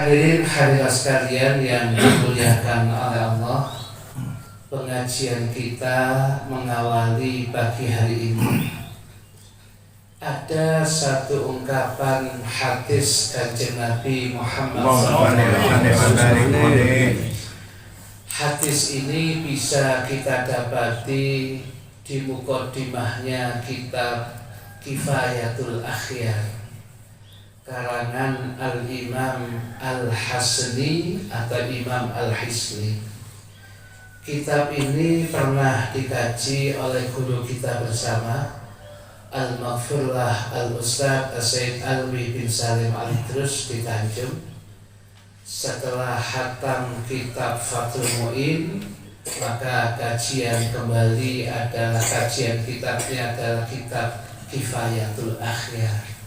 Hadirin hadirat sekalian yang dimuliakan oleh Allah, pengajian kita mengawali pagi hari ini. Ada satu ungkapan hadis Kanjeng Nabi Muhammad SAW. Hadis ini bisa kita dapati di muqaddimahnya kitab Kifayatul Akhyar karangan Al-Imam Al-Hasni atau Imam Al-Hisni. Kitab ini pernah dikaji oleh guru kita bersama, Al-Maghfurlah Al-Ustadz Sayyid Alwi bin Salim Al-Idrus di Tanjung. Setelah khatam kitab Fathul Mu'in, maka kajian kembali adalah kajian kitabnya adalah kitab Kifayatul Akhyar.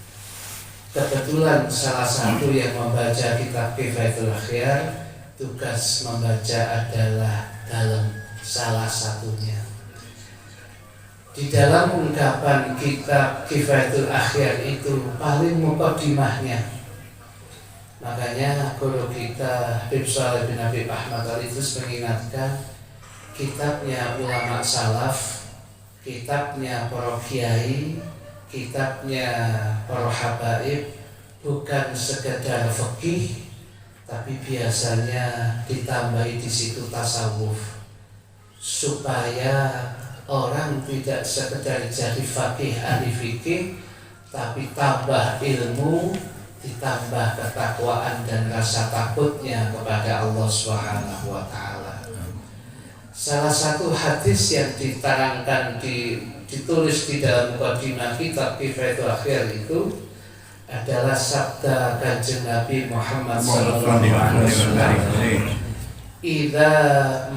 Kebetulan salah satu yang membaca kitab Kifayatul Akhyar, tugas membaca adalah dalam salah satunya. Di dalam ungkapan kitab Kifayatul Akhyar itu paling muqaddimahnya. Makanya guru kita Habib Shalih bin Habib Ahmad Al-Idrus mengingatkan, kitabnya ulama salaf, kitabnya para kiai, kitabnya para habaib bukan sekedar fikih, tapi biasanya ditambahi di situ tasawuf, supaya orang tidak sekedar jadi faqih ahli fikih, tapi tambah ilmu, ditambah ketakwaan dan rasa takutnya kepada Allah Subhanahu wa taala. Salah satu hadis yang diterangkan ditulis di dalam muqaddimah kitab Kifayatul Akhyar itu adalah sabda Kanjeng Nabi Muhammad sallallahu alaihi wasallam, "Idza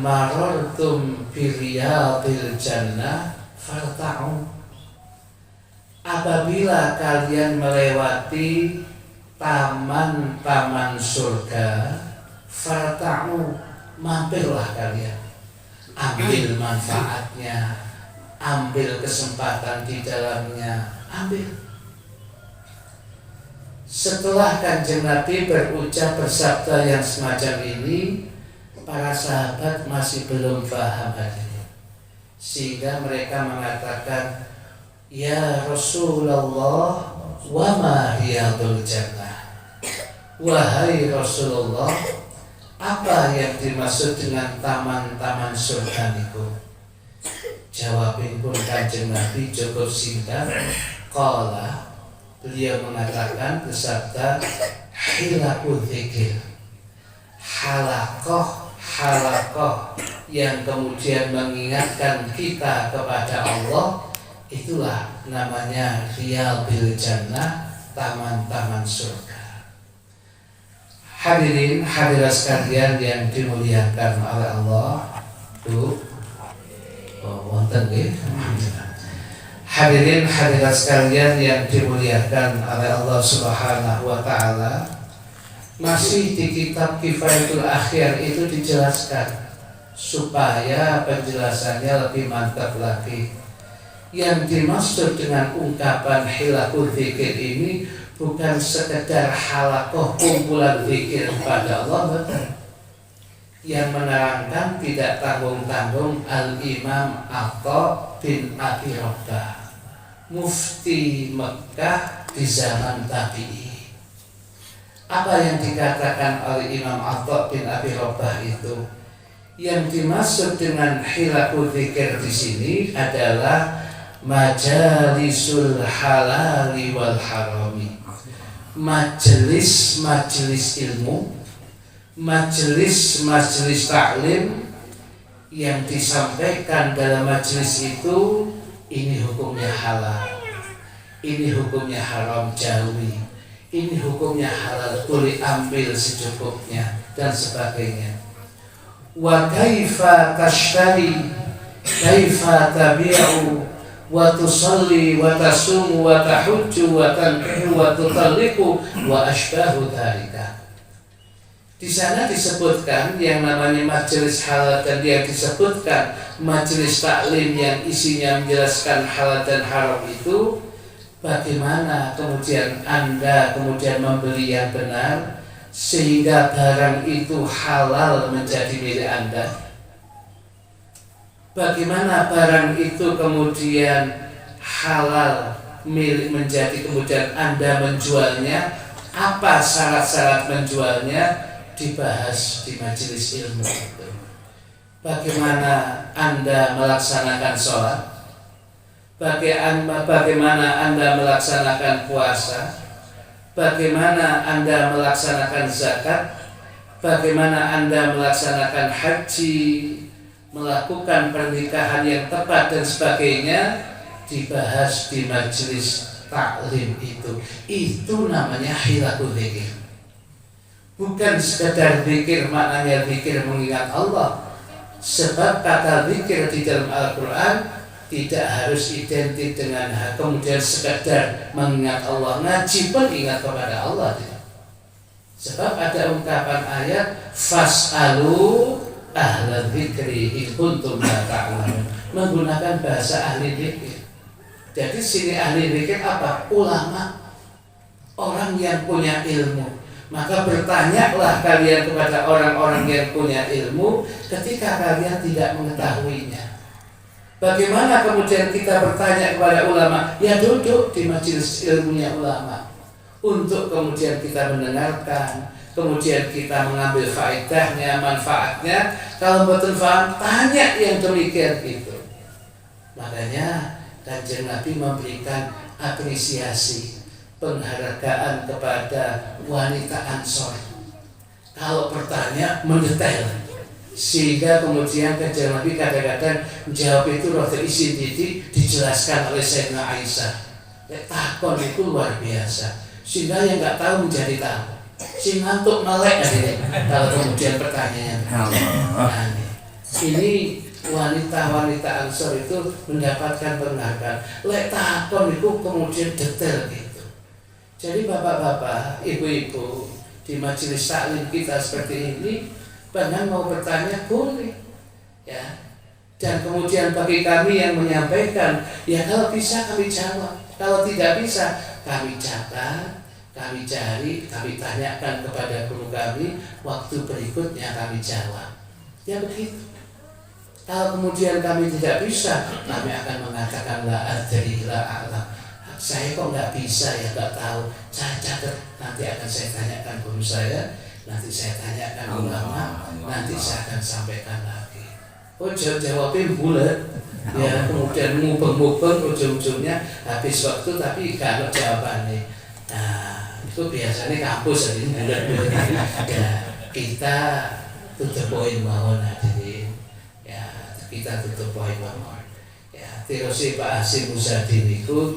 marartum bi riyadil jannah farta'u." Apabila kalian melewati taman-taman surga, farta'u, mampirlah kalian, ambil manfaatnya, ambil kesempatan di dalamnya, ambil. Setelah Kanjeng Nabi berucap bersabda yang semacam ini, para sahabat masih belum paham artinya, sehingga mereka mengatakan, "Ya Rasulullah, wa ma riyadul jannah?" Wahai Rasulullah, apa yang dimaksud dengan taman-taman surga itu? Jawabin pun Kanjeng Nabi cukup singkat. Qala, beliau mengatakan bersabda, hilakul dzikir, halakoh yang kemudian mengingatkan kita kepada Allah, itulah namanya riyadul jannah, taman-taman surga. Hadirin hadirat sekalian yang dimuliakan oleh Allah. Hadirin hadirat sekalian yang dimuliakan oleh Allah Subhanahu wa taala, masih di kitab Kifayatul Akhyar itu dijelaskan supaya penjelasannya lebih mantap lagi. Yang dimaksud dengan ungkapan hilakul dzikir ini bukan sekedar halakoh kumpulan zikir kepada Allah, betul. Yang menerangkan tidak tanggung-tanggung Al-Imam Atha bin Abi Rabbah, mufti Mekah di zaman Tabi'i. Apa yang dikatakan oleh Imam Atha bin Abi Rabbah itu? Yang dimaksud dengan hilakul dzikir di sini adalah majalisul halali wal harami, majelis-majelis ilmu, majelis-majelis taklim yang disampaikan dalam majelis itu, ini hukumnya halal, ini hukumnya haram, jauhi, ini hukumnya halal, boleh ambil secukupnya, dan sebagainya. Wa kaifa tashtari, kaifa tabi'u, wa tusalli wa tasumu wa tahujju wa tankihu wa tutalliqu wa ashbahu dzalika. Di sana disebutkan yang namanya majelis halal, dan dia disebutkan majelis taklim yang isinya menjelaskan halal dan haram itu. Bagaimana kemudian Anda membeli yang benar sehingga barang itu halal menjadi milik Anda? Bagaimana barang itu kemudian halal milik menjadi kemudian Anda menjualnya? Apa syarat-syarat menjualnya? Dibahas di majelis ilmu itu. Bagaimana Anda melaksanakan sholat? Bagaimana Anda melaksanakan puasa? Bagaimana Anda melaksanakan zakat? Bagaimana Anda melaksanakan haji? Melakukan pernikahan yang tepat dan sebagainya dibahas di majelis taklim itu namanya hilakul dzikir. Bukan sekedar zikir, maknanya zikir mengingat Allah. Sebab kata zikir di dalam Al-Quran tidak harus identik dengan kemudian sekedar mengingat Allah. Ngaji pun ingat kepada Allah. Sebab ada ungkapan ayat fas'alu ahla dzikri in kuntum la ta'lamun, menggunakan bahasa ahli dzikir. Jadi sini ahli dzikir apa? Ulama, orang yang punya ilmu. Maka bertanyalah kalian kepada orang-orang yang punya ilmu ketika kalian tidak mengetahuinya. Bagaimana kemudian kita bertanya kepada ulama? Ya duduk di majelis ilmunya ulama untuk kemudian kita mendengarkan, kemudian kita mengambil faedahnya, manfaatnya. Kalau betul paham, tanya yang demikian itu. Makanya Kanjeng Nabi memberikan apresiasi, penghargaan kepada wanita Ansor. Kalau bertanya mendetail, sehingga kemudian Kanjeng Nabi kadang-kadang jawab itu rada isin titik dijelaskan oleh Sayyidina Aisyah. Takon itu luar biasa, sehingga yang nggak tahu menjadi tahu. Si ngantuk melek kalau kemudian pertanyaan. Nah, ini wanita-wanita Ansor itu mendapatkan penghargaan. Lek takon itu kemudian detail gitu. Jadi bapak-bapak, ibu-ibu di majelis taklim kita seperti ini, bahkan mau bertanya boleh, ya. Dan kemudian bagi kami yang menyampaikan, ya kalau bisa kami jawab, kalau tidak bisa kami catat, kami cari, kami tanyakan kepada guru kami, waktu berikutnya kami jawab. Ya begitu. Kalau kemudian kami tidak bisa, kami akan mengatakan la adri la a'lam. Saya kok nggak bisa ya, nggak tahu. Saya catat, nanti akan saya tanyakan guru saya, nanti saya tanyakan ulama, nanti saya akan sampaikan lagi. Oh jawabnya bulat, ya kemudian mubeng-mubeng ujung-ujungnya habis waktu tapi kalau jawabannya. Nah, itu biasanya kampus ini ya, kita tutup poin mawon hadirin. Ya, kita tutup poin mawon. Ya, terus Pak Hasyim Muzadi niku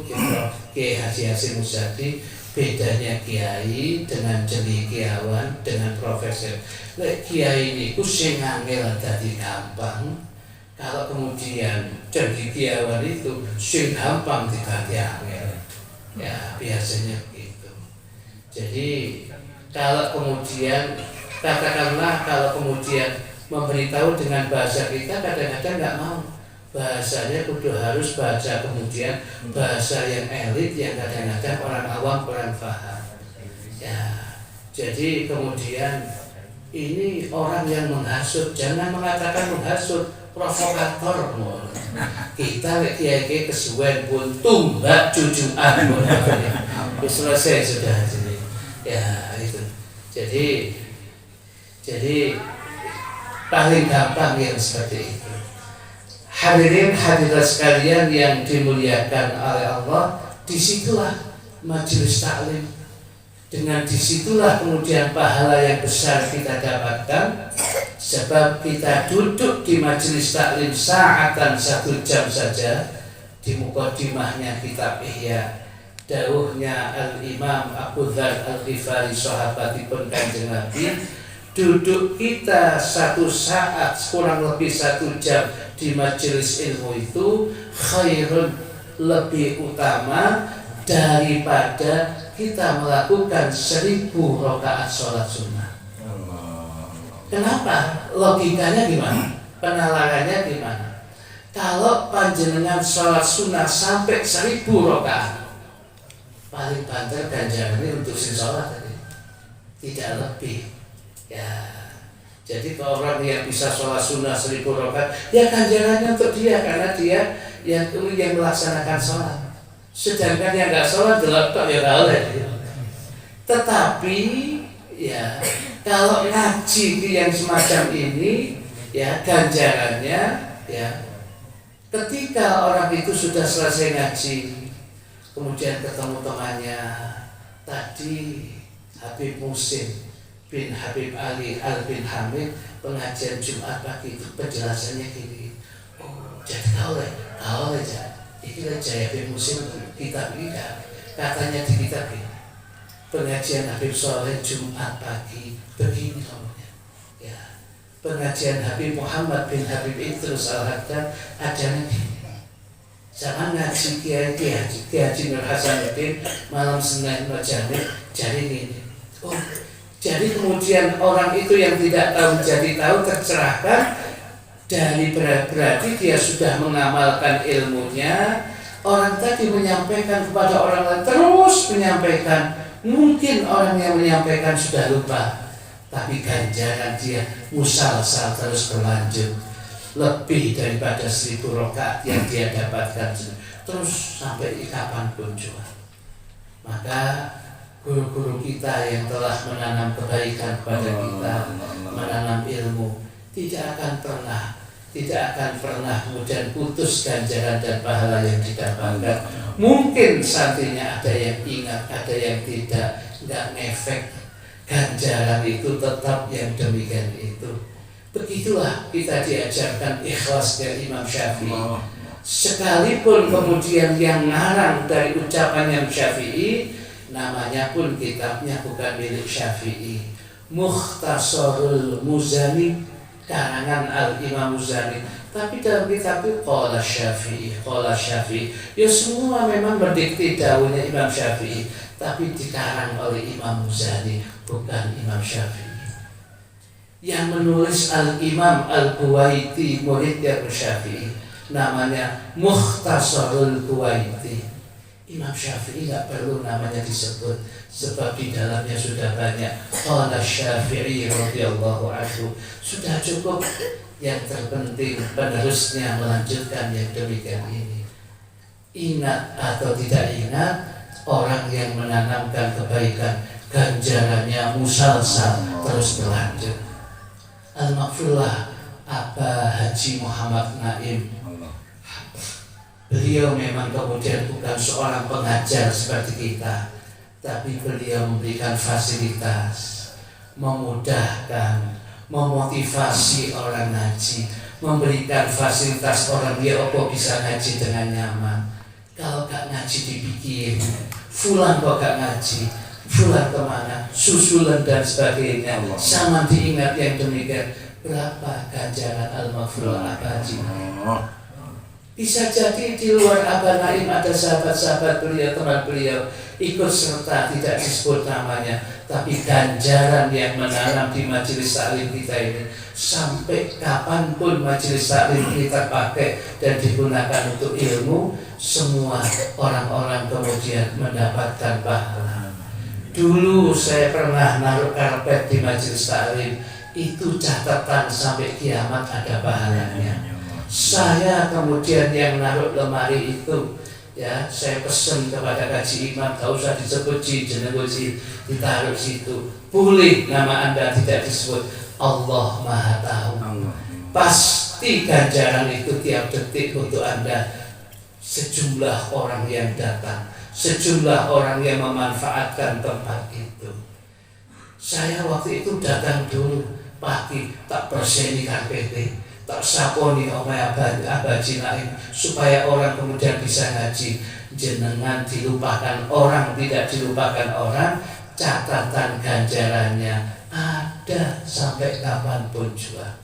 Kiai Haji Hasyim Muzadi bedanya kiai dengan cendekiawan dengan profesor. Lek kiai niku sing angel dadi gampang. Kalau kemudian cendekiawan itu sing gampang dadi angel. Ya, biasanya jadi kalau kemudian katakanlah kalau kemudian memberitahu dengan bahasa kita kadang-kadang nggak mau, bahasanya kudu harus bahasa kemudian bahasa yang elit yang kadang-kadang orang awam kurang paham. Ya, jadi kemudian ini orang yang menghasut, jangan mengatakan menghasut, provokator. Kita kiai-kiai kesuwen pun tumbak cucuan. Selesai sudah. Ya itu. Jadi paling gampang yang seperti itu. Hadirin hadirat sekalian yang dimuliakan oleh Allah, disitulah majelis taklim. Dengan disitulah kemudian pahala yang besar kita dapatkan. Sebab kita duduk di majelis taklim saatan 1 jam saja. Di mukadimahnya kitab Ihya, dawuhnya Al-Imam Abu Dzar Al-Ghifari sahabatipun Kanjeng Nabi, duduk kita 1 saat kurang lebih 1 jam di majelis ilmu itu khairun, lebih utama daripada kita melakukan 1000 rakaat sholat sunnah. Kenapa? Logikanya gimana? Penalarannya gimana? Kalau panjenengan sholat sunnah sampai 1000 rakaat, paling banter ganjarannya untuk si sholat tadi. tidak lebih. Ya, jadi kalau orang yang bisa sholat sunnah 1000 rakaat, ya ganjarannya untuk dia karena dia yang melaksanakan sholat. Sedangkan yang nggak sholat delok ya nggak oleh. Tetapi ya kalau ngaji yang semacam ini, ya ganjarannya ya ketika orang itu sudah selesai ngaji, kemudian ketemu temannya tadi Habib Musin bin Habib Ali Al bin Hamid pengajian Jumat pagi itu penjelasannya gini. Oh, jadi kau aja. Ini Jaya Habib Musin kitab ini katanya di kitab ini. Pengajian Habib Soleh Jumat pagi begini namanya. Ya. Pengajian Habib Muhammad bin Habib Idrus Al-Haddad adanya gini. Zaman ngaji Kiai Haji Nur Hasanuddin malam Senin Majamid jadi gini. Oh, jadi kemudian orang itu yang tidak tahu jadi tahu tercerahkan dari berarti dia sudah mengamalkan ilmunya. Orang tadi menyampaikan kepada orang lain terus menyampaikan. Mungkin orang yang menyampaikan sudah lupa, tapi ganjaran dia musalsal terus berlanjut lebih daripada 1000 rakaat yang dia dapatkan terus sampai kapanpun juga. Maka guru-guru kita yang telah menanam kebaikan kepada kita, menanam ilmu, tidak akan pernah kemudian putus ganjaran dan pahala yang didapatkan. Mungkin santinya ada yang ingat, ada yang tidak, nggak ngefek. Ganjaran itu tetap yang demikian itu. Begitulah kita diajarkan ikhlas dari Imam Syafi'i. Sekalipun kemudian yang ngarang dari ucapan yang Syafi'i, namanya pun kitabnya bukan milik Syafi'i. Mukhtasarul Muzani, karangan Al-Imam Muzani. Tapi dalam kitab itu qala Syafi'i. Ya semua memang berdikti dawuhnya Imam Syafi'i, tapi dikarang oleh Imam Muzani, bukan Imam Syafi'i. Yang menulis Al-Imam Al-Buwaiti, muridnya Syafi'i, namanya Mukhtasarul Buwaiti. Imam Syafi'i tidak perlu namanya disebut, sebab di dalamnya sudah banyak. Qala Syafi'i radhiyallahu anhu, sudah cukup. Yang terpenting penerusnya melanjutkan yang demikian ini. Ingat atau tidak ingat, orang yang menanamkan kebaikan ganjarannya musalsal terus berlanjut. Al-Maghfurlah Aba Haji Muhammad Naim, beliau memang kemudian bukan seorang pengajar seperti kita, tapi beliau memberikan fasilitas, memudahkan, memotivasi orang ngaji, memberikan fasilitas orang dia kok bisa ngaji dengan nyaman. Kalau gak ngaji dibikin, fulan kok gak ngaji, fulan kemana, susulan dan sebagainya, sama diingat yang demikian. Berapa ganjaran Al-Maghfurlah Haji? Bisa jadi di luar Abah Naim ada sahabat-sahabat beliau, teman beliau ikut serta, tidak disebut namanya, tapi ganjaran yang menanam di majelis taklim kita ini sampai kapanpun majelis taklim kita pakai dan digunakan untuk ilmu, semua orang-orang kemudian mendapatkan pahala. Dulu saya pernah naruh karpet di majelis taklim, itu catatan sampai kiamat ada pahalanya. Saya kemudian yang naruh lemari itu, ya saya pesen kepada kaji imam, tak usah disebut jenenguji, ditaruh situ. Boleh nama anda tidak disebut, Allah Maha Tahu. Pasti ganjaran itu tiap detik untuk anda. Sejumlah orang yang datang, sejumlah orang yang memanfaatkan tempat itu. Saya waktu itu datang dulu pagi, tak berseni karpet, tak saponi omah Abaji Naim, supaya orang kemudian bisa ngaji. Jenengan dilupakan orang, tidak dilupakan orang, catatan ganjarannya ada sampai kapanpun juga.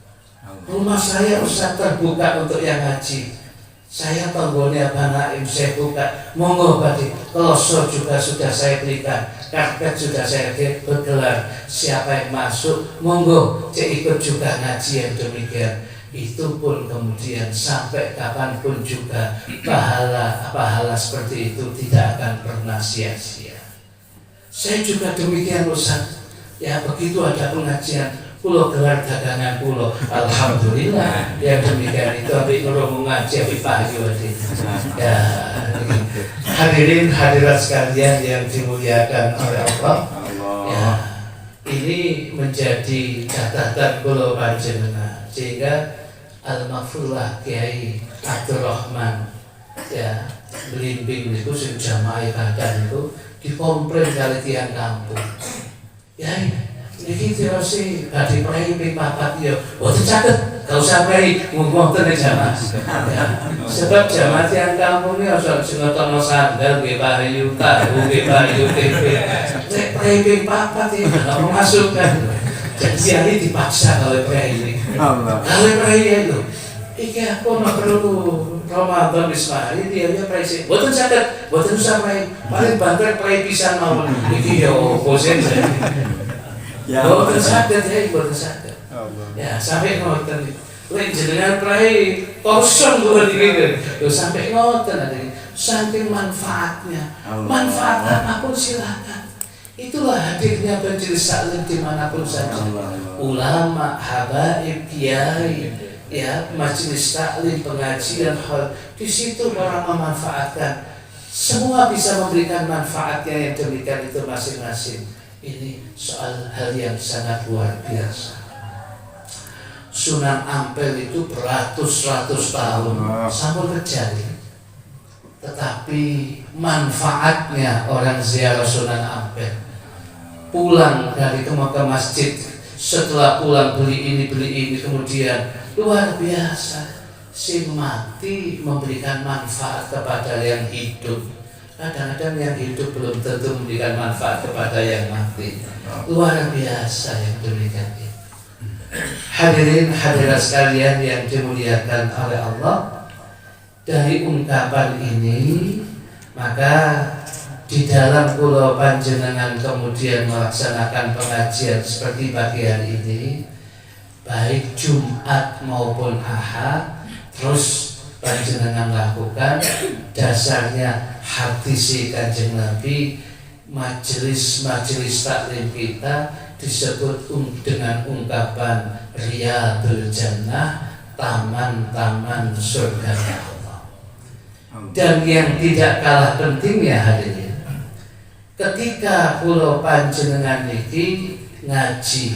Rumah saya Ustaz terbuka untuk yang ngaji. Saya tanggulnya Abah Naim saya buka, monggo Badik, kloso juga sudah saya berikan, karpet sudah saya bergelar. Siapa yang masuk, monggo cek ikut juga ngaji yang demikian. Itu pun kemudian sampai kapanpun juga pahala seperti itu tidak akan pernah sia-sia. Saya juga demikian Ustaz. Ya begitu ada pengajian, kulo gelar dagangan kulo, alhamdulillah. Yang demikian itu habis nurung mengaji habis pagi ya. Hadirin hadirat sekalian yang dimuliakan oleh Allah. Ya, ini menjadi catatan kulo panjenengan sehingga Al-Maghfurlah Kiai Abdurrahman ya Belimbing itu sing jamaah kadang itu dikomplain kali tiang kampung. Ya ini terus badhe prei ping 4 ya. Boten saged, gak usah prei ngomong tenan jamaah. Sebab jamaah tiang kampung iki ora sing ngono sandal nggih payu tahu nggih payu tempe. Nek prei ping 4 ya gak memasukkan. Jadi hari dipaksa kalau prei ini. Kalau prei itu iki aku nak perlu Ramadan Ismail dia prei. Boten saged, boten usah prei. Paling banter prei pisan mawon. Iki yo bosen. Ya, boten saged ya, boten saged. Ya, sampai ngoten. Lek jenengan prei kosong buat iki. Yo sampai ngoten ada. Saking manfaatnya. Manfaat apapun silakan. Itulah hadirnya majelis taklim dimanapun saja. Ulama, habaib, kiai, ya majelis taklim, pengajian, hal di situ orang memanfaatkan. Semua bisa memberikan manfaatnya yang demikian itu masing-masing. Ini soal hal yang sangat luar biasa. Sunan Ampel itu beratus-ratus tahun sampai terjadi. Tetapi manfaatnya orang ziarah Sunan Ampel pulang dari ke masjid, setelah pulang beli ini kemudian luar biasa. Si mati memberikan manfaat kepada yang hidup. Kadang-kadang yang hidup belum tentu memberikan manfaat kepada yang mati. Luar biasa yang demikian itu. Hadirin hadirat sekalian yang dimuliakan oleh Allah, dari ungkapan ini maka di dalam pulau panjenengan kemudian melaksanakan pengajian seperti pagi hari ini, baik Jumat maupun Ahad, terus panjenengan lakukan. Dasarnya hadis Kanjeng Nabi, majelis taklim kita disebut dengan ungkapan Riyadul Jannah, taman-taman surga Allah. Dan yang tidak kalah pentingnya hadirin, ketika pulau panjenengan ini ngaji,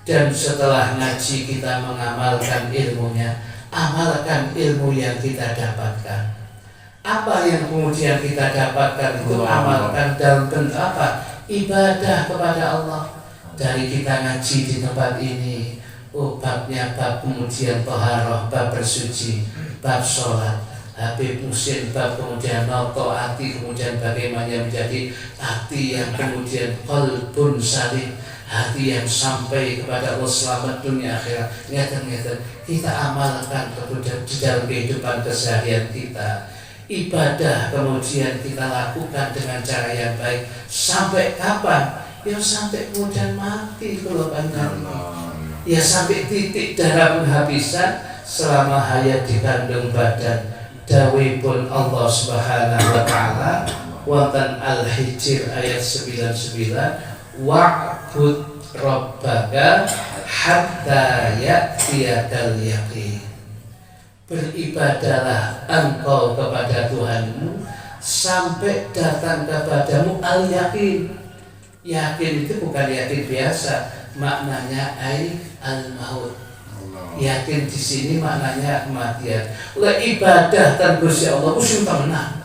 dan setelah ngaji kita mengamalkan ilmunya, amalkan ilmu yang kita dapatkan. Apa yang kemudian kita dapatkan itu amalkan dalam bentuk apa? Ibadah kepada Allah. Dari kita ngaji di tempat ini, babnya bab kemudian toharoh, bab bersuci, bab sholat, Habib Musin, bab kemudian noto hati, kemudian bagaimana menjadi hati yang kemudian qalbun salim, hati yang sampai kepada Allah selamat dunia akhirat. Nyata-nyata kita amalkan kemudian di dalam kehidupan keseharian kita. Ibadah kemudian kita lakukan dengan cara yang baik. Sampai kapan? Ya sampai kemudian mati kalau panjang. Ya sampai titik darah penghabisan selama hayat di kandung badan. Dawuhipun Allah Subhanahu wa taala wonten Al-Hijr ayat 99, wa'bud rabbaka hatta ya'tiyakal yaqin. Beribadahlah engkau kepada Tuhanmu sampai datang kepadamu al-yaqin. Yakin itu bukan yakin biasa, maknanya al-maut. Yakin di sini maknanya kematian. Oleh ibadah dan Gusti Allah usul temenan.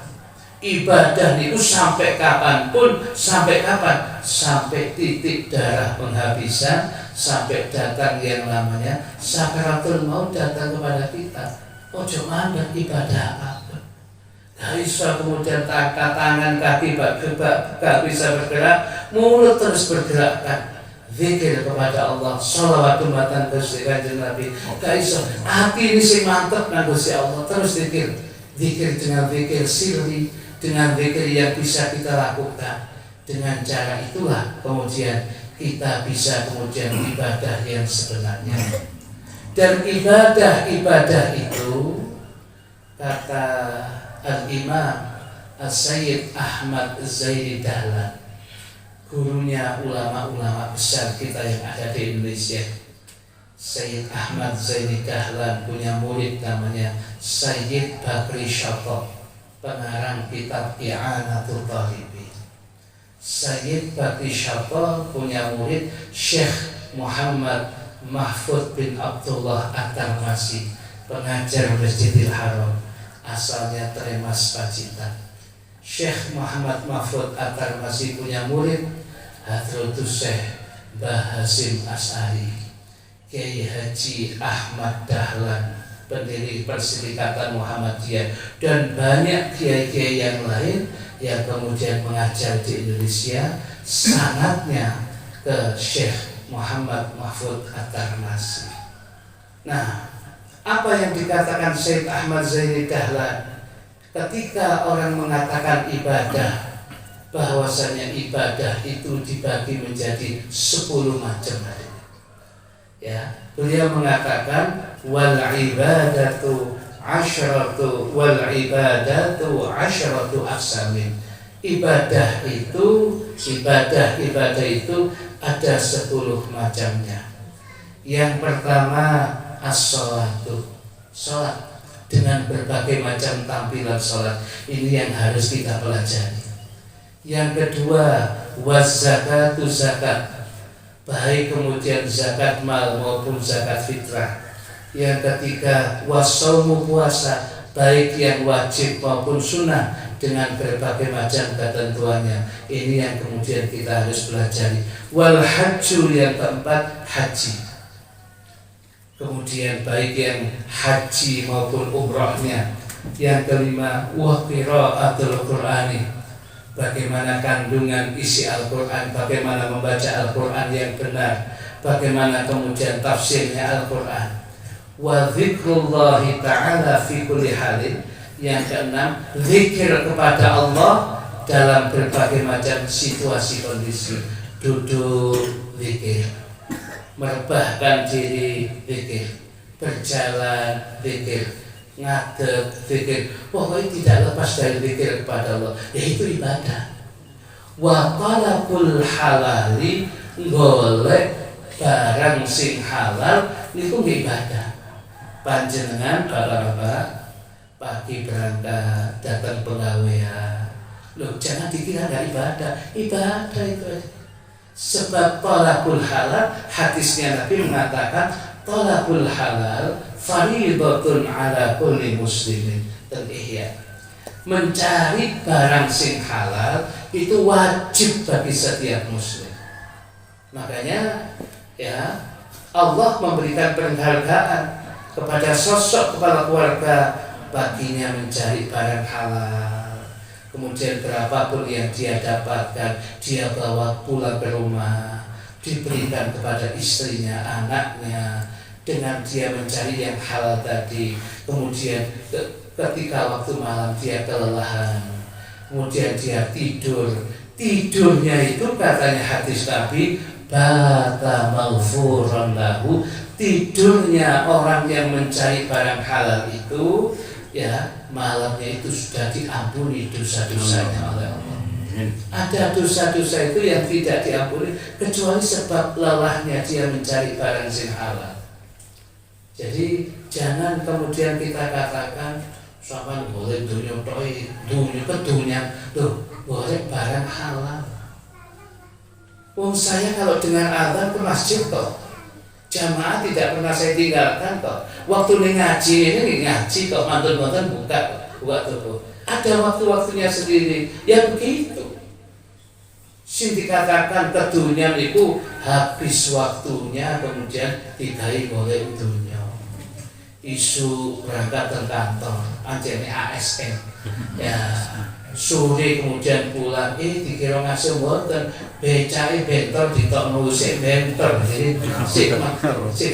Ibadah itu sampai kapanpun, sampai kapan? Sampai titik darah penghabisan, sampai datang yang namanya sakaratul maut datang kepada kita. Ojo mandang ibadah apapun. Gak bisa kemudian tangan kaki gak bisa bergerak, mulut terus bergerakkan. Zikir kepada Allah, sholawat umatan Gusti Kanjeng Nabi. Gak iso, hati ini sing mantep nang Gusti Allah, terus zikir. Zikir dengan zikir sirri, dengan zikir yang bisa kita lakukan. Dengan cara itulah kemudian kita bisa kemudian ibadah yang sebenarnya. Dan ibadah itu kata Al-Imam As-Sayyid Ahmad Zaidi Dahlan, gurunya ulama-ulama besar kita yang ada di Indonesia. Sayyid Ahmad Zaini Dahlan punya murid namanya Sayyid Bakri Syatok, pengarang kitab I'anatul Talibin. Sayyid Bakri Syatok punya murid Syekh Muhammad Mahfud bin Abdullah At-Tarmasi, pengajar Masjidil Haram, asalnya Tremas Pacitan. Syekh Muhammad Mahfud At-Tarmasi punya murid Hadratus Syekh Mbah Hasyim Asy'ari, Kiai Haji Ahmad Dahlan, pendiri Perserikatan Muhammadiyah, dan banyak kiai-kiai yang lain yang kemudian mengajar di Indonesia. Sanadnya ke Syekh Muhammad Mahfud At-Tarmasi. Nah, apa yang dikatakan Syekh Ahmad Zaini Dahlan ketika orang mengatakan ibadah, bahwasanya ibadah itu dibagi menjadi 10 macam. Ya, beliau mengatakan wal ibadatu asyratu aqsamin. Ibadah itu ada 10 macamnya. Yang pertama as-sholatu, sholat dengan berbagai macam tampilan sholat. Ini yang harus kita pelajari. Yang kedua waz-zakatu, zakat, baik kemudian zakat mal maupun zakat fitrah. Yang ketiga was-shaumu, puasa, baik yang wajib maupun sunnah dengan berbagai macam ketentuannya. Ini yang kemudian kita harus pelajari. Wal hajju, yang keempat haji. Kemudian baik yang haji maupun umrahnya. Yang kelima wa qiraatul Qur'ani, bagaimana kandungan isi Al-Quran, bagaimana membaca Al-Quran yang benar, bagaimana kemudian tafsirnya Al-Quran. Wa dzikrullahi ta'ala fi kulli halin. Yang keenam, zikir kepada Allah dalam berbagai macam situasi kondisi. Duduk zikir, merebahkan diri zikir, berjalan zikir, ngadeg zikir. Pokoknya tidak lepas dari zikir kepada Allah, yaitu ibadah. Wa talabul halali, golek barang sing halal niku ibadah. Panjenengan bapak-bapak pagi berangkat datang penggawean, loh jangan dikira nggak ibadah. Ibadah itu sebab talabul halal, hadisnya Nabi mengatakan talabul halal fariidatun ala kulli muslimin. Dan mencari barang sing halal itu wajib bagi setiap muslim. Makanya ya Allah memberikan penghargaan kepada sosok kepala keluarga, baginya mencari barang halal. Kemudian berapapun yang dia dapatkan, dia bawa pulang ke rumah, diberikan kepada istrinya, anaknya, dengan dia mencari yang halal tadi. Kemudian ketika waktu malam dia kelelahan, kemudian dia tidur. Tidurnya itu katanya hadis Nabi, bata maghfuran lahu. Tidurnya orang yang mencari barang halal itu, ya malamnya itu sudah diampuni dosa-dosanya oleh Allah. Ada dosa-dosa itu yang tidak diampuni kecuali sebab lelahnya dia mencari barang sing halal. Jadi jangan kemudian kita katakan sampean boleh dunia ke dunia, tuh boleh barang halal. Saya kalau dengar azan ke masjid kok, jamaah tidak pernah saya tinggalkan kok. Waktu ngaji ini ngaji kok, mantan-mantan buka toko. Ada waktu-waktunya sendiri. Ya begitu. Sing dikatakan ke dunia itu habis waktunya, kemudian digawe oleh dunia. Isu berangkat ke kantor, anjene ASN. Ya, sore kemudian pulang, dikira ngasih mboten, becake bentor ditokno sik bentor. Jadi sik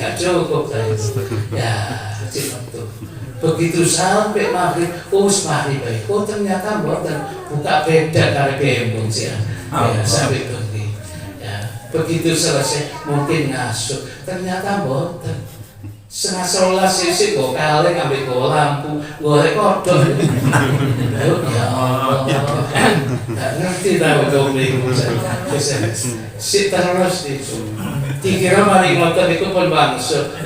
gak cukup itu. Ya, sik metu. Begitu sampai maghrib, maghrib baik. Ternyata mboten, buka beda karo bembung sih. Ya, sampai begitu. Ya, begitu selesai mungkin ngasuh, ternyata mboten. setengah 11 sisik kok kaleng ambil bawa lampu goreng kodok. Ya Allah, nggak ngerti tahu dong si terus itu. Dikira mari ngotot itu pun maksud,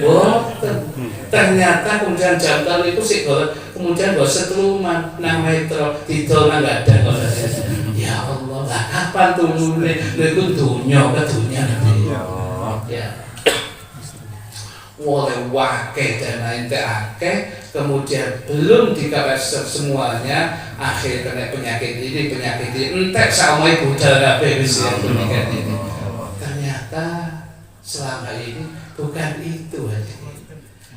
ternyata kemudian jam telu itu sih kemudian gue setuluman nang metro didol nggak ada. Ya Allah, lah kapan turunnya? Itu dunia ke dunia nanti. Ya. Oleh wakil dan lain akeh, kemudian belum dikawasi semuanya, akhir kena penyakit ini entek sama budal kabeh wis demikian ini. Ternyata selama ini bukan itu aja.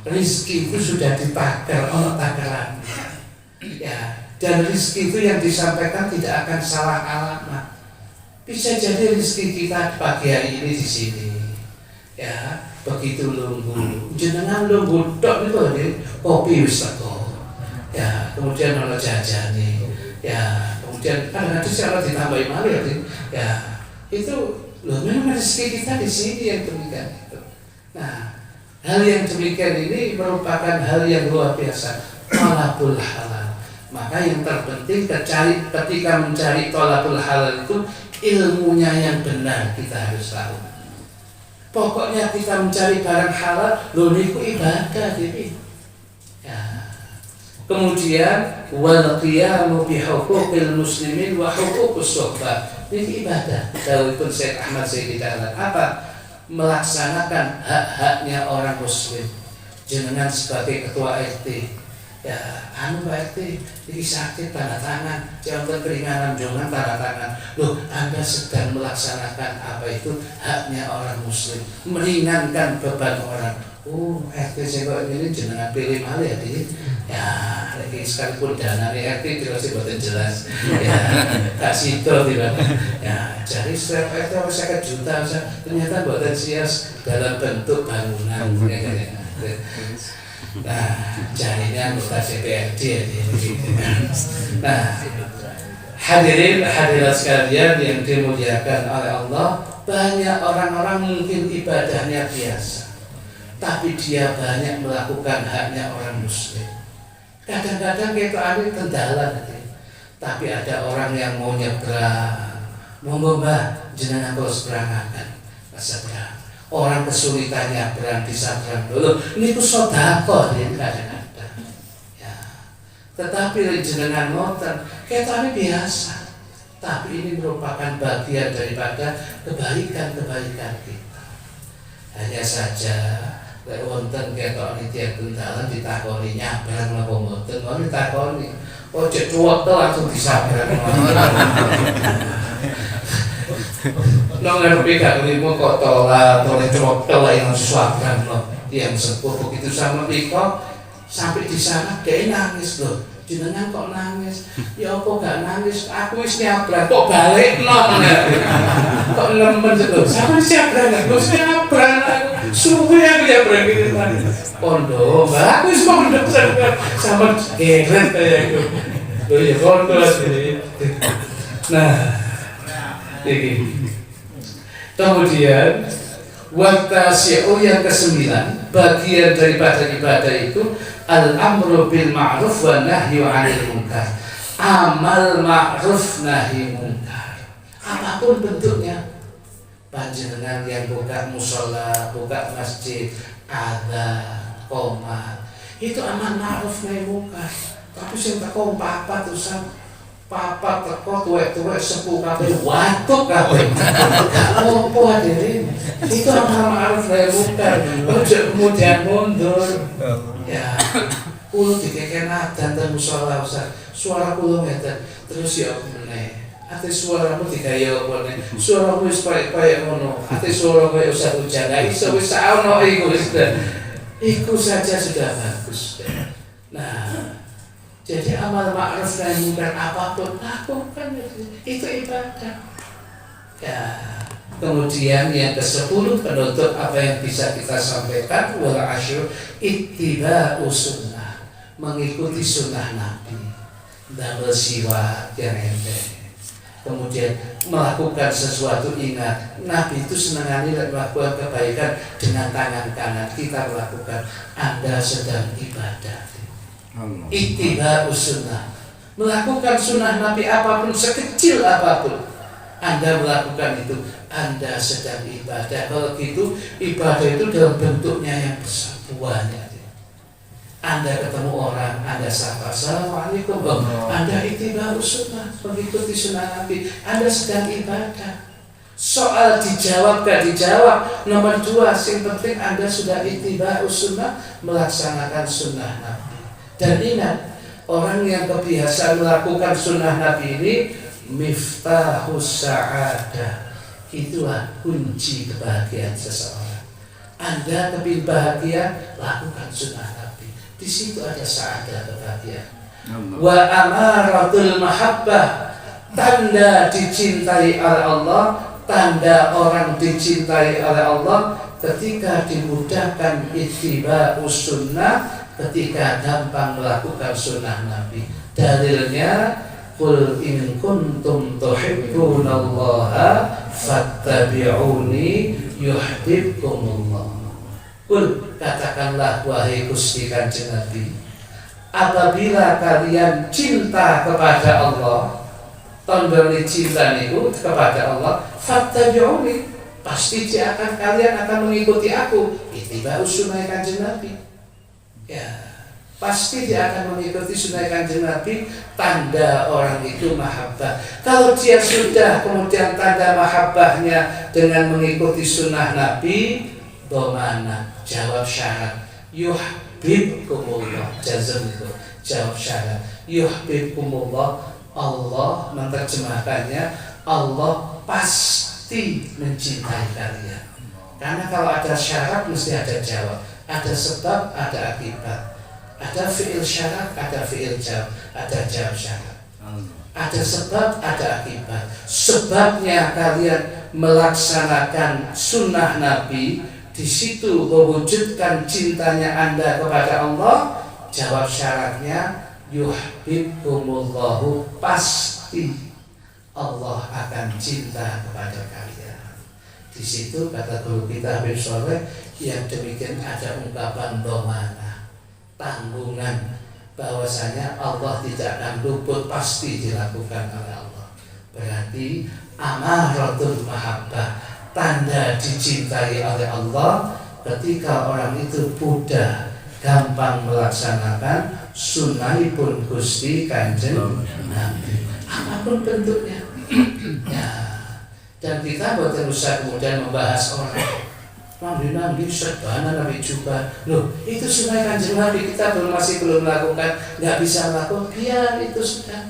Rizki itu sudah ditakar, ono takarannya. Ya, dan rizki itu yang disampaikan tidak akan salah alamat. Bisa jadi rizki kita pagi hari ini di sini. Ya, begitu lunggu jenengan lunggu tok itu nih kopi wis teko ya kemudian ono jajane ya kemudian kadang-kadang kalau ditambahin malih ya itu loh memang rezeki kita di sini yang demikian itu. Nah, hal yang demikian ini merupakan hal yang luar biasa, thalabul halal. Maka yang terpenting ketika mencari thalabul halal itu ilmunya yang benar kita harus tahu. Pokoknya kita mencari barang halal, lho niku ibadah jadi. Ya. Kemudian wal qiyamu bi huquqil muslimin wa huququs suhbah. Ini ibadah. Dawuhipun Syekh Ahmad Sayyidi Dahlan apa? Melaksanakan hak-haknya orang muslim. Jenengan sebagai ketua RT, ya anu Pak RT ini sakit tanda tangan, jangan keringanan jangan tanda tangan. Loh, Anda sedang melaksanakan apa itu haknya orang muslim, meringankan beban orang. Oh, RT saya ini jenengan pilih malih ya ini. Ya, lagi sekalipun dana nih RT jelas buatan jelas. Ya, kasih itu tidak. Ya, jadi setiap RT saya juta, ternyata buatan sias dalam bentuk bangunan. Nah, jadinya anggota DPRD Nah, hadirat sekalian yang dimuliakan oleh Allah, banyak orang-orang mungkin ibadahnya biasa, tapi dia banyak melakukan haknya orang muslim. Kadang-kadang kita ada kendala nanti, tapi ada orang yang mau nyebrang, mau mbah jenengan terus berangakan, seberang. Orang kesulitannya berang bisa berang dulu. Ini tuh sodako ya kadang-kadang. Ya. Tetapi jenengan ngoten, kita biasa. Tapi ini merupakan bagian daripada kebaikan-kebaikan kita. Hanya saja lek wonten ketok niki tuntalan ditakoni nyabrang napa mboten, mau ditakoni. Ojo cuwek langsung disabrang. Lo ngerti gak kelimu kok tolak yang sesuatu lo yang sepuh begitu sama Piko sampai di sana dia nangis loh. Jenengan kok nangis? Ya apa gak nangis? Aku wis nyabrang kok balik lo kok nemen loh. Sama nyabrang aku nyabrang suwe aku nyabrang gitu kan. Pondo, mbak aku wis mau sama geret kayak gitu. Loh ya pondo sih. Nah, ini. Kemudian wattasi'u yang ke-9, bagian daripada ibadah itu al-amru bil ma'ruf wa nahyu 'anil munkar. Amal ma'ruf nahi munkar. Apapun bentuknya. Panjenengan yang buka mushola, buka masjid, adzan, qomat, itu amal ma'ruf nahi munkar. Tapi sing teko papat usah papa teko tuwek-tuwek sepuh kabeh watuk kabeh. Gak apa hadirin. Itu amal ma'ruf nahi munkar. Ojo kemudian mundur. Ya, kulo dikeken adzan ten musala Ustaz. Suara kulo ngeten. Terus ya meneh. Ate suaramu digaya apa nek. Suaramu wis kaya ngono. Ate suara kaya Ustaz Ujan. Lah iso wis ono iku wis. Iku saja sudah bagus. Nah, jadi amal ma'ruf nahi munkar apapun lakukan itu ibadah. Ya, kemudian yang ke-10 penutup apa yang bisa kita sampaikan wal asyur ittiba'u sunnah, mengikuti sunnah Nabi. Double siwak yang enteng. kemudian melakukan sesuatu, ingat Nabi itu senangani melakukan kebaikan dengan tangan kanan. Kita melakukan, Anda sedang ibadah. Ittiba'us sunnah, melakukan sunnah Nabi apapun, sekecil apapun Anda melakukan itu, Anda sedang ibadah. Kalau gitu ibadah itu dalam bentuknya yang besar, buahnya. Anda ketemu orang, Anda sapa, Assalamualaikum, Anda ittiba'us sunnah, mengikuti sunnah Nabi, Anda sedang ibadah. Soal dijawab gak dijawab, nomor 2, yang penting Anda sudah ittiba'us sunnah, melaksanakan sunnah Nabi. Dan ingat, orang yang kebiasaan melakukan sunnah Nabi ini miftahus sa'adah, itulah kunci kebahagiaan seseorang. Anda kepingin bahagia, lakukan sunnah Nabi. Di situ ada sa'adah, kebahagiaan. Wa amaratul mahabbah, tanda dicintai oleh Allah, tanda orang dicintai oleh Allah ketika dimudahkan ittiba'us sunnah, ketika gampang melakukan sunnah Nabi. Dalilnya, qul in kuntum tuhibbunallaha fattabi'uni yuhibbukumullah. Qul, katakanlah wahai Gusti Kanjeng Nabi, apabila kalian cinta kepada Allah, tandane cinta niku kepada Allah, fattabi'uni, pasti kalian akan mengikuti aku. Ittiba'us sunnah Kanjeng Nabi. Ya, pasti dia akan mengikuti sunnah Kanjeng Nabi, tanda orang itu mahabbah. Kalau dia sudah kemudian tanda mahabbahnya dengan mengikuti sunnah Nabi, domana, jawab syarat, yuhibbukumullah, jazm itu jawab syarat, yuhibbukumullah. Allah menerjemahkannya, Allah pasti mencintai kalian. Karena kalau ada syarat mesti ada jawab, ada sebab, ada akibat. Ada fi'il syarat, ada fi'il jawab, ada jawab syarat. Ada sebab, ada akibat. Sebabnya kalian melaksanakan sunnah Nabi, di situ mewujudkan cintanya Anda kepada Allah. Jawab syaratnya, yuhibbukumullahu, pasti Allah akan cinta kepada kalian. Di situ kata guru kita Habib Soleh, yang demikian ada ungkapan domana, tanggungan, bahwasanya Allah tidak akan luput, pasti dilakukan oleh Allah. Berarti amaratul mahabbah, tanda dicintai oleh Allah ketika orang itu mudah, gampang melaksanakan sunnahipun Gusti Kanjeng Nabi, apapun bentuknya. Ya. Dan kita bukan usah kemudian membahas orang Nabi serbana, Nabi juga. Loh, itu sunnah Kanjeng Nabi, kita masih belum melakukan, nggak bisa melakukan, biar itu sudah.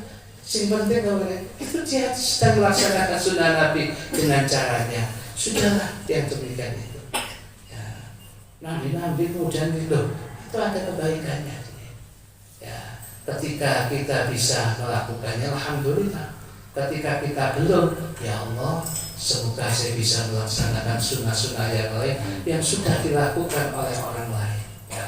Yang penting itu dia sedang melaksanakan sunnah Nabi dengan caranya. Sudahlah, yang demikian itu. Ya. Nabi kemudian itu ada kebaikannya. Ya. Ketika kita bisa melakukannya, alhamdulillah. Ketika kita belum, ya Allah, semoga saya bisa melaksanakan sunnah-sunnah yang lain yang sudah dilakukan oleh orang lain. Ya,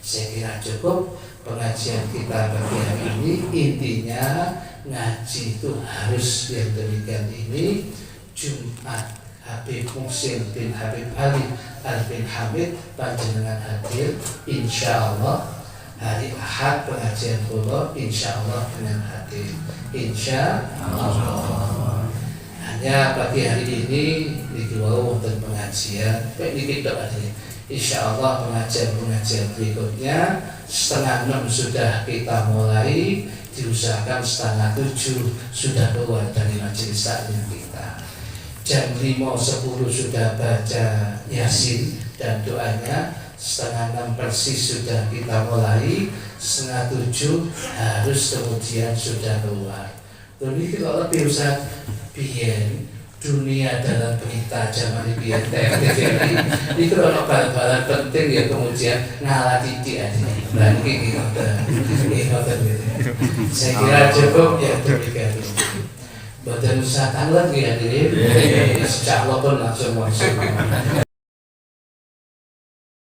saya kira cukup pengajian kita pagi hari ini. Intinya ngaji itu harus yang demikian ini. Jumat Habib Muhsin bin Habib Ali Al bin Hamid panjenengan hadir, insya Allah. Hari Ahad pengajian kula insya Allah dengan hadir, insya Allah. Hanya pagi hari ini dikiwau wonten pengajian, ini kita hadir. Insya Allah pengajian berikutnya 6:30 sudah kita mulai, diusahakan 6:30 sudah keluar dari majelis taklim kita. Jam 5:10 sudah baca Yasin dan doanya. 6:30 persis sudah kita mulai, 6:30 harus kemudian sudah keluar. Jadi kalau lebih usah biyen dunia dalam berita zaman biyen ini kalau bal-balan penting ya kemudian ngalah titik aja. Nah ini saya kira cukup ya demikian. Badan usaha tanglet ya, jadi insya Allah pun langsung